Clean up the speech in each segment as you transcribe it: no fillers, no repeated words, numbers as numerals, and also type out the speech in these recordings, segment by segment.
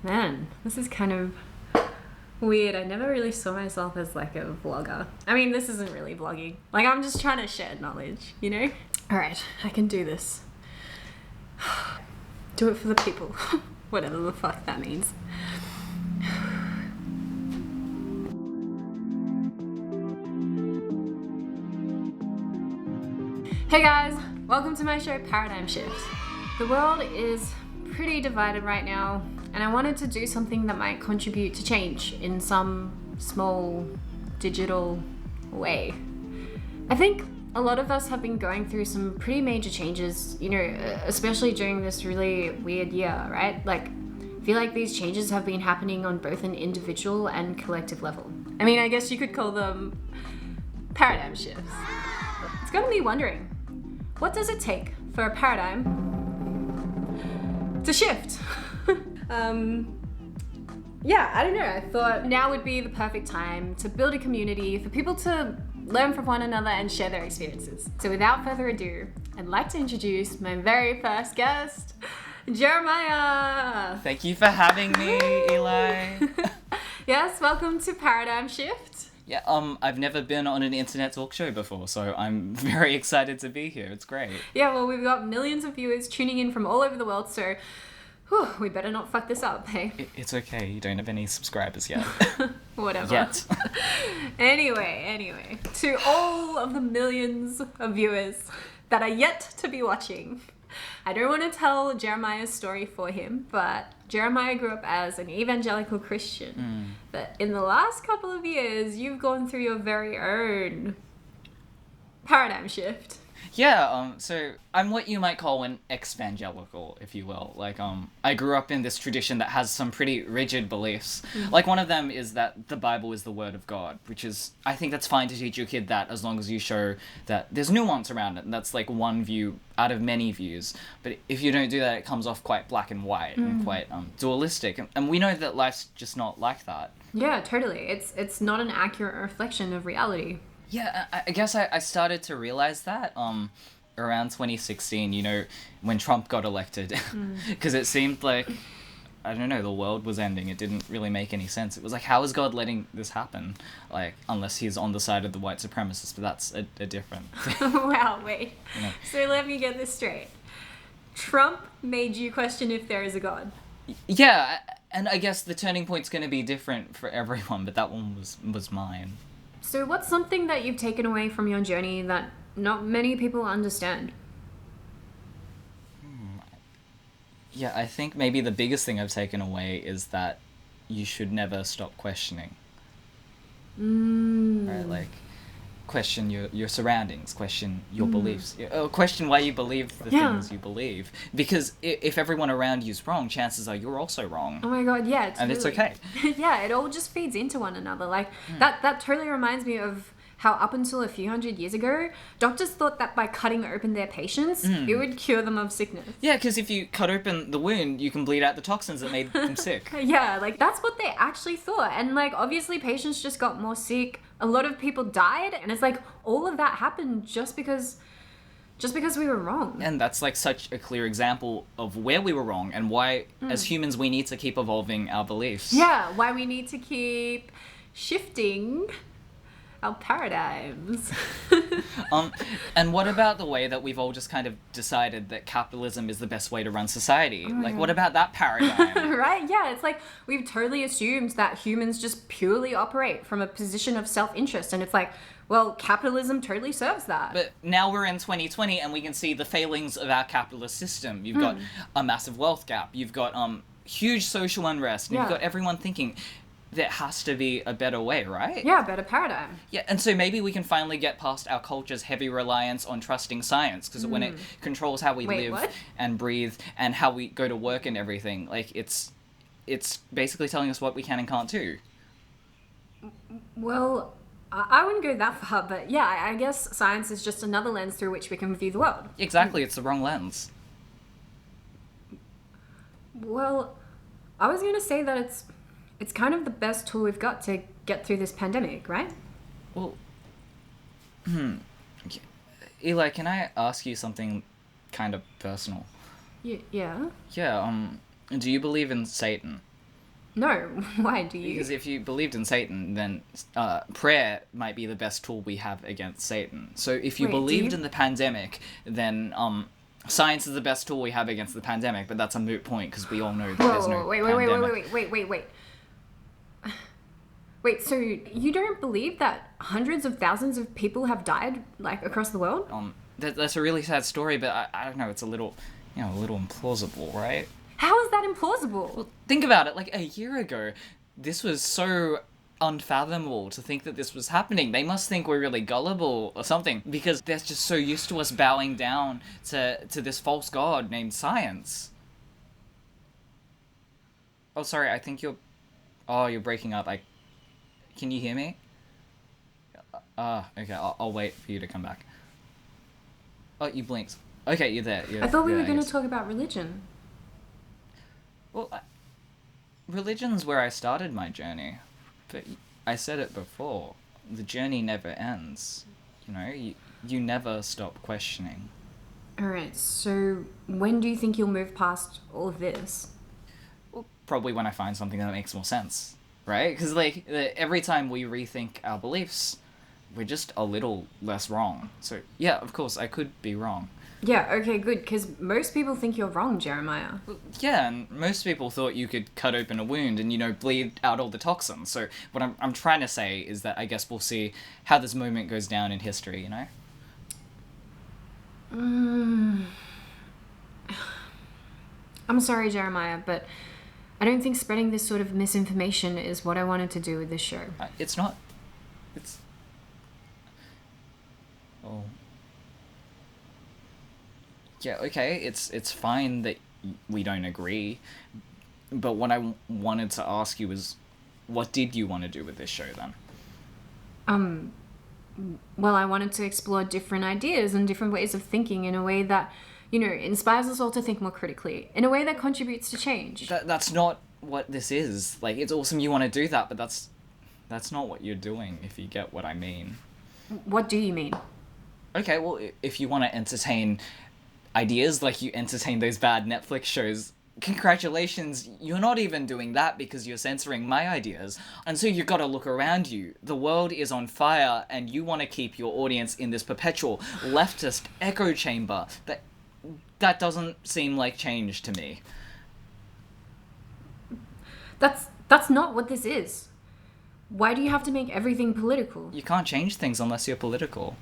Man, this is kind of weird. I never really saw myself as like a vlogger. I mean, this isn't really vlogging. Like, I'm just trying to share knowledge, you know? Alright, I can do this. Do it for the people. Whatever the fuck that means. Hey guys, welcome to my show Paradigm Shift. The world is pretty divided right now, and I wanted to do something that might contribute to change in some small digital way. I think a lot of us have been going through some pretty major changes, you know, especially during this really weird year, right? Like, I feel like these changes have been happening on both an individual and collective level. I mean, I guess you could call them paradigm shifts. It's got me wondering, what does it take for a paradigm to shift? Yeah, I don't know. I thought now would be the perfect time to build a community for people to learn from one another and share their experiences. So without further ado, I'd like to introduce my very first guest, Jeremiah. Thank you for having me, Eli. Yes, welcome to Paradigm Shift. Yeah, I've never been on an internet talk show before, so I'm very excited to be here. It's great. Yeah, well, we've got millions of viewers tuning in from all over the world, so we better not fuck this up, hey? It's okay, you don't have any subscribers yet. Whatever. Yet. Anyway, to all of the millions of viewers that are yet to be watching, I don't want to tell Jeremiah's story for him, but Jeremiah grew up as an evangelical Christian. But in the last couple of years, you've gone through your very own paradigm shift. Yeah, so I'm what you might call an EXvangelical, if you will. Like, I grew up in this tradition that has some pretty rigid beliefs. Like, one of them is that the Bible is the Word of God, which is, I think that's fine to teach your kid that as long as you show that there's nuance around it, and that's like one view out of many views. But if you don't do that, it comes off quite black and white and quite dualistic. And we know that life's just not like that. Yeah, totally. It's not an accurate reflection of reality. Yeah, I guess I started to realize that around 2016, you know, when Trump got elected. Because it seemed like, I don't know, the world was ending. It didn't really make any sense. It was like, how is God letting this happen? Like, unless he's on the side of the white supremacists, but that's a different thing. Wow, wait. You know. So let me get this straight. Trump made you question if there is a God. Yeah, and I guess the turning point's going to be different for everyone, but that one was mine. So what's something that you've taken away from your journey that not many people understand? Yeah, I think maybe the biggest thing I've taken away is that you should never stop questioning. Right, like, question your surroundings, question your beliefs, question why you believe the things you believe. Because if everyone around you is wrong, chances are you're also wrong. Oh my god, yeah. And it's okay. Yeah, it all just feeds into one another. Like, that totally reminds me of how up until a few hundred years ago, doctors thought that by cutting open their patients, it would cure them of sickness. Yeah, because if you cut open the wound, you can bleed out the toxins that made them sick. Yeah, like, that's what they actually thought. And, like, obviously patients just got more sick. A lot of people died. And it's like, all of that happened just because we were wrong. And that's, like, such a clear example of where we were wrong and why, as humans, we need to keep evolving our beliefs. Yeah, why we need to keep shifting our paradigms. And what about the way that we've all just kind of decided that capitalism is the best way to run society? What about that paradigm? Right? Yeah, it's like we've totally assumed that humans just purely operate from a position of self-interest, and it's like, well, capitalism totally serves that. But now we're in 2020 and we can see the failings of our capitalist system. You've got a massive wealth gap. You've got huge social unrest. And you've got everyone thinking, there has to be a better way, right? Yeah, better paradigm. Yeah, and so maybe we can finally get past our culture's heavy reliance on trusting science, because when it controls how we live and breathe and how we go to work and everything, like, it's basically telling us what we can and can't do. Well, I wouldn't go that far, but yeah, I guess science is just another lens through which we can view the world. Exactly, it's the wrong lens. Well, I was going to say that it's kind of the best tool we've got to get through this pandemic, right? Well, Eli, can I ask you something kind of personal? Yeah? Yeah, Do you believe in Satan? No, why do you? Because if you believed in Satan, then prayer might be the best tool we have against Satan. So if you Wait, do believed you- in the pandemic, then science is the best tool we have against the pandemic, but that's a moot point because we all know that there's no pandemic. Wait, so you don't believe that hundreds of thousands of people have died, like, across the world? That's a really sad story, but I don't know, it's a little implausible, right? How is that implausible? Well, think about it, like, a year ago, this was so unfathomable to think that this was happening. They must think we're really gullible or something, because they're just so used to us bowing down to this false god named science. Oh, sorry, I think you're breaking up. Can you hear me? Okay, I'll wait for you to come back. Oh, you blinked. Okay, you're there. I thought we were going to talk about religion. Well, religion's where I started my journey. But I said it before. The journey never ends. You know, you never stop questioning. Alright, so when do you think you'll move past all of this? Well, probably when I find something that makes more sense. Right? Because, like, every time we rethink our beliefs, we're just a little less wrong. So, yeah, of course, I could be wrong. Yeah, okay, good, because most people think you're wrong, Jeremiah. Yeah, and most people thought you could cut open a wound and, bleed out all the toxins. So what I'm trying to say is that I guess we'll see how this moment goes down in history, I'm sorry, Jeremiah, but I don't think spreading this sort of misinformation is what I wanted to do with this show. It's not... It's... Oh... Yeah, okay, it's fine that we don't agree, but what I wanted to ask you is, what did you want to do with this show then? Well, I wanted to explore different ideas and different ways of thinking in a way that, inspires us all to think more critically, in a way that contributes to change. That's not what this is. Like, it's awesome you want to do that, but that's not what you're doing, if you get what I mean. What do you mean? Okay, well, if you want to entertain ideas like you entertain those bad Netflix shows, congratulations, you're not even doing that because you're censoring my ideas. And so you gotta look around you. The world is on fire and you want to keep your audience in this perpetual leftist echo chamber. That doesn't seem like change to me. That's not what this is. Why do you have to make everything political? You can't change things unless you're political.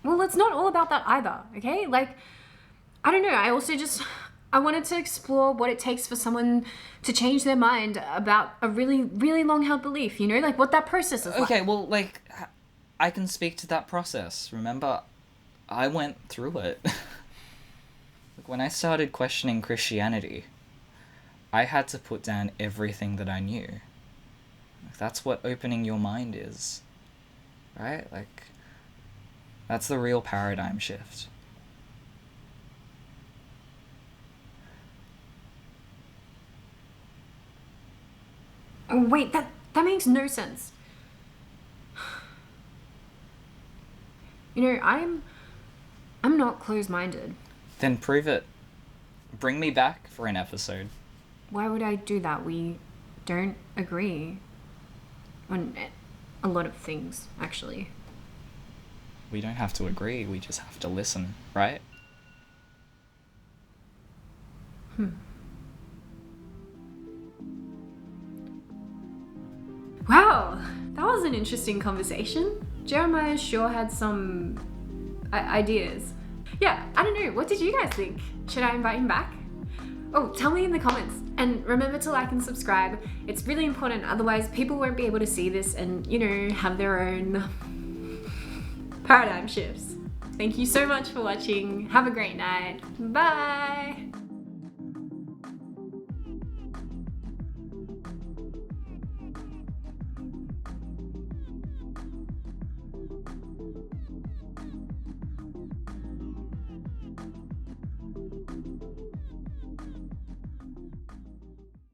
Well, it's not all about that either, okay? Like, I don't know, I wanted to explore what it takes for someone to change their mind about a really, really long-held belief, like what that process is like. Okay, well, like, I can speak to that process. Remember, I went through it. Like, when I started questioning Christianity, I had to put down everything that I knew. Like, that's what opening your mind is, right? Like, that's the real paradigm shift. Oh, wait, that makes no sense. I'm not closed-minded. Then prove it. Bring me back for an episode. Why would I do that? We don't agree on a lot of things, actually. We don't have to agree, we just have to listen, right? Wow, that was an interesting conversation. Jeremiah sure had some ideas. Yeah, I don't know, what did you guys think? Should I invite him back? Oh, tell me in the comments. And remember to like and subscribe. It's really important, otherwise people won't be able to see this and, have their own paradigm shifts. Thank you so much for watching. Have a great night. Bye!